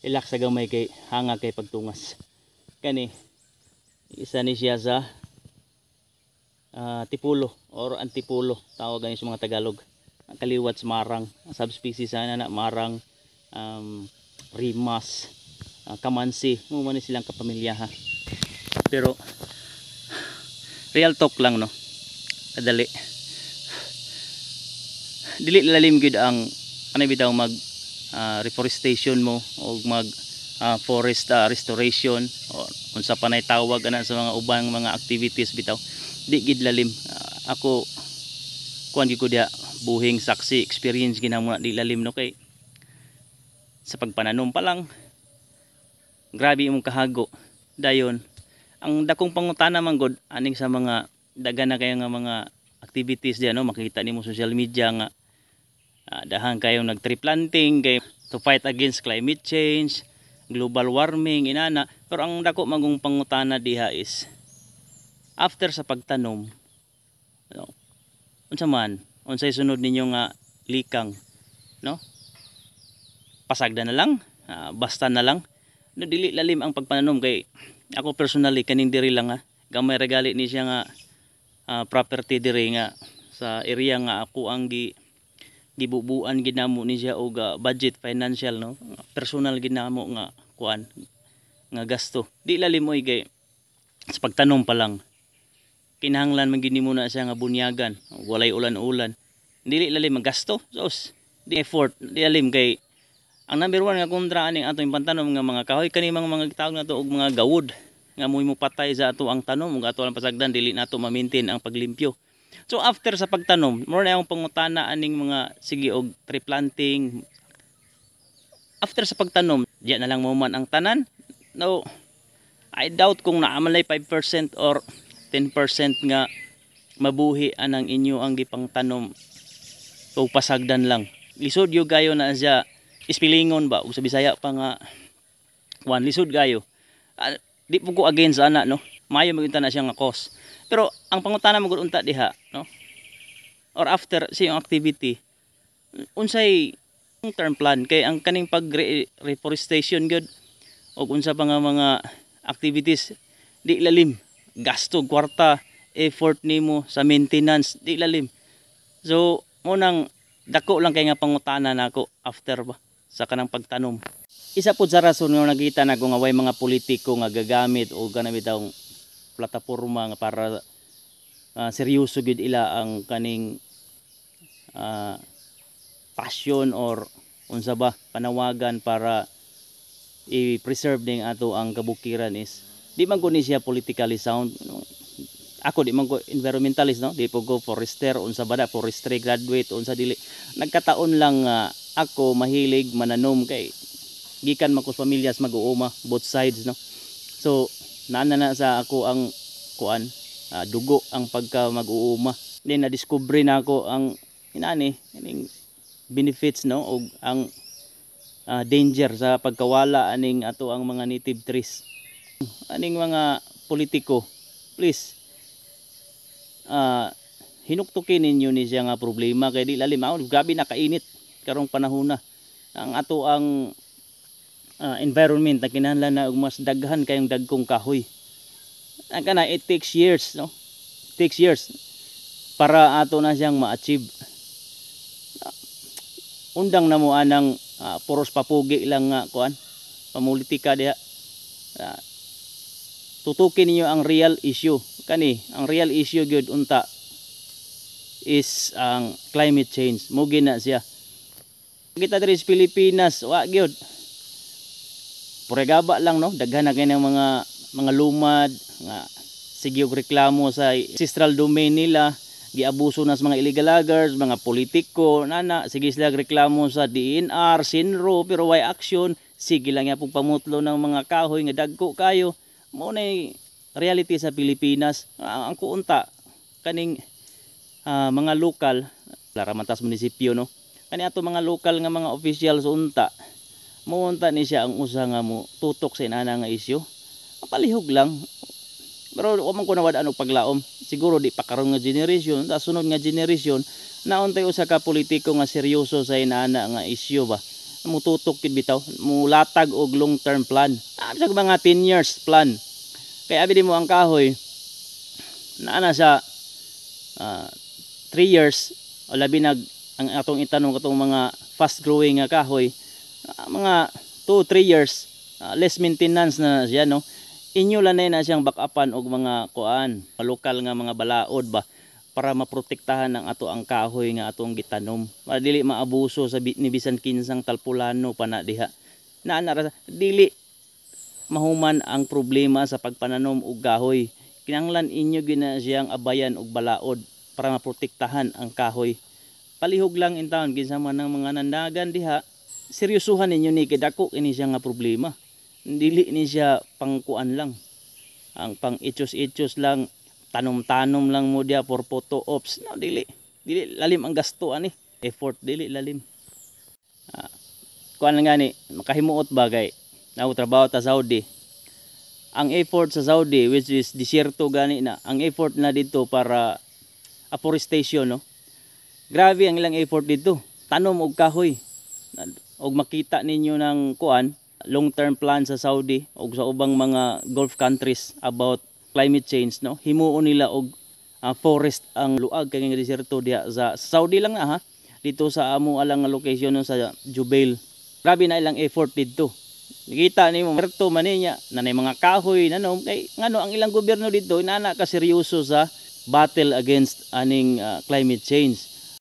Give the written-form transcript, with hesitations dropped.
ilak sa gamay kay hanga kay pagtungas. Kani isa ni siya sa tipulo or antipulo tawag ganin sa mga Tagalog. Ang kaliwat sa marang, subspecies sana na marang, rimas, kamansi, mo man silang kapamilya ha. Pero real talk lang no. Kadali. Dili lalim gid ang kanay bitaw mag reforestation mo o mag forest restoration o unsa pa nay tawag ana sa mga ubang mga activities bitaw. Di gid lalim. Ako kuan gid ko dia buhing saksi experience ginamo na di lalim no kay sa pagpananom pa lang grabe imong kahago dayon ang dakong pangutana man god aning sa mga daghan na kayo nga mga activities diyan no makita nimo social media nga dahan kayong nag-tree planting kay to fight against climate change, global warming inana. Pero ang dako magong pangutana diha is after sa pagtanom unsa man unsay sunod ninyo nga likang no pasagda na lang basta na lang no dili lalim ang pagpananom kay ako personally kaning diri lang gamay regali ni siya nga property diri nga sa area nga ako ang gibubuan ginamo ni siya og budget financial no personal ginamo nga kuan nga gasto di lalim oy kay sa pagtanom pa lang kinahanglan man gid nimo na siya nga bunyagan walay ulan-ulan dili lalim ang gasto sos di effort di lalim kay ang number 1 nga kontra aning atong pantanom nga mga kahoy kanimang mga tawag nato og mga gawod nga moy mo patay sa ato ang tanom ug ato ang pasagdan dili nato ma-maintain ang paglimpyo. So after sa pagtanom, more na yung pangutana aning mga sige og tree planting. After sa pagtanom, diyan na lang mo man ang tanan. No, I doubt kung naamalay 5% or 10% nga mabuhi anang inyo ang gipang tanom o pasagdan lang. Lisod yo gayo na siya ispilingon ba ug sa Bisaya pa nga one lisod gayo. Di po ko against ana no. Mayo magunta na siya nga cause. Pero ang pangutana mo gud unta diha, no? Or after sa iyong activity, unsay term plan kay ang kaning pag reforestation gud og unsa pa nga mga activities di lalim, gasto kwarta, effort nimo sa maintenance di lalim. So mo nang dako lang kay nga pangutana nako after ba sa kanang pagtanom. Isa pud sa rason nga nakita na ko nga way mga politiko nga gagamit og kanang bitaw plataporma nga para seryoso gud ila ang kaning passion or unsa ba panawagan para i-preserve ding ato ang kabukiran is di man ko ni siya politically sound ako di man ko environmentalist no di po ko forester unsa ba da forestry graduate unsa dili nagkataon lang ako mahilig mananom kay gikan man ko pamilyas mag-uuma both sides no so naana na sa ako ang kuan dugo ang pagka mag-uuma then na-discover na ako ang inani ining benefits no og ang danger sa pagkawala aning ato ang mga native trees aning mga politiko please hinuktukin ninyo ni siya nga problema kay di lalim gabi na kainit karong panahon na ang ato ang environment na kinahanglan na mas daghan kayong dagkong kahoy. Ang kana it takes years no. It takes years para ato na siyang ma-achieve. Undang na mo anang puros papugi lang nga kuan pamulitika diha. Tutukin niyo ang real issue. Kani ang real issue gyud unta is ang climate change. Mugi na siya. Kita diri sa Pilipinas wa gyud puregaba lang no daghan na kay ng mga lumad nga sige og reklamo sa ancestral domain nila giabuso na sa mga illegal loggers mga politiko nana sige sila reklamo sa DNR Sinro pero why action sige lang ya pug pamutlo ng mga kahoy nga dagko kayo mo nay reality sa Pilipinas ang kuunta kaning mga lokal laramantas munisipyo no kani ato mga lokal nga mga officials unta muunta ni siya ang usa nga mo tutok sa inana nga isyu palihog lang pero wa man ko nawad-an og paglaom siguro di pa karon nga generation sunod nga generation nauntay usa ka politiko nga seryoso sa inana nga isyu ba mututok kid bitaw, mulatag og long term plan. Sa mga 10 years plan. Kaya abi mo ang kahoy naa sa 3 years o labi nag ang atong itanong katong mga fast growing nga kahoy, mga 2-3 years less maintenance na siya, no. Inyo lanay na siyang backupan og mga kuan, lokal nga mga balaod ba para maprotektahan ang ato ang kahoy nga atong gitanom. Para dili maabuso sa ni bisan kinsang talpulano pa na diha. Naa dili mahuman ang problema sa pagpananom og kahoy. Kinahanglan inyo gina siyang abayan og balaod para maprotektahan ang kahoy. Palihog lang in town kinsa man ng mga nandagan diha, seryosohan ninyo ni kay dako ini siya nga problema. Dili ni siya pangkuan lang. Ang pang ityos-ityos lang, tanom-tanom lang mo dia for photo ops. No, dili lalim ang gasto ani. Effort dili lalim. Kuan lang gani, makahimuot bagay. Ako trabaho ta Saudi. Ang effort sa Saudi, which is disyerto gani na, ang effort na dito para afforestation, no. Grabe ang ilang effort dito. Tanom og kahoy. Og makita ninyo ng kuan, long-term plan sa Saudi o sa ubang mga Gulf countries about climate change, no. Himuon nila og forest ang luag kay nga disyerto diha sa Saudi lang na ha. Dito sa amo alang nga location no, sa Jubail. Grabe na ilang effort dito. Nakita nimo merto man niya nanay mga kahoy nanom kay ngano ang ilang gobyerno dito inana ka seryoso sa battle against aning climate change.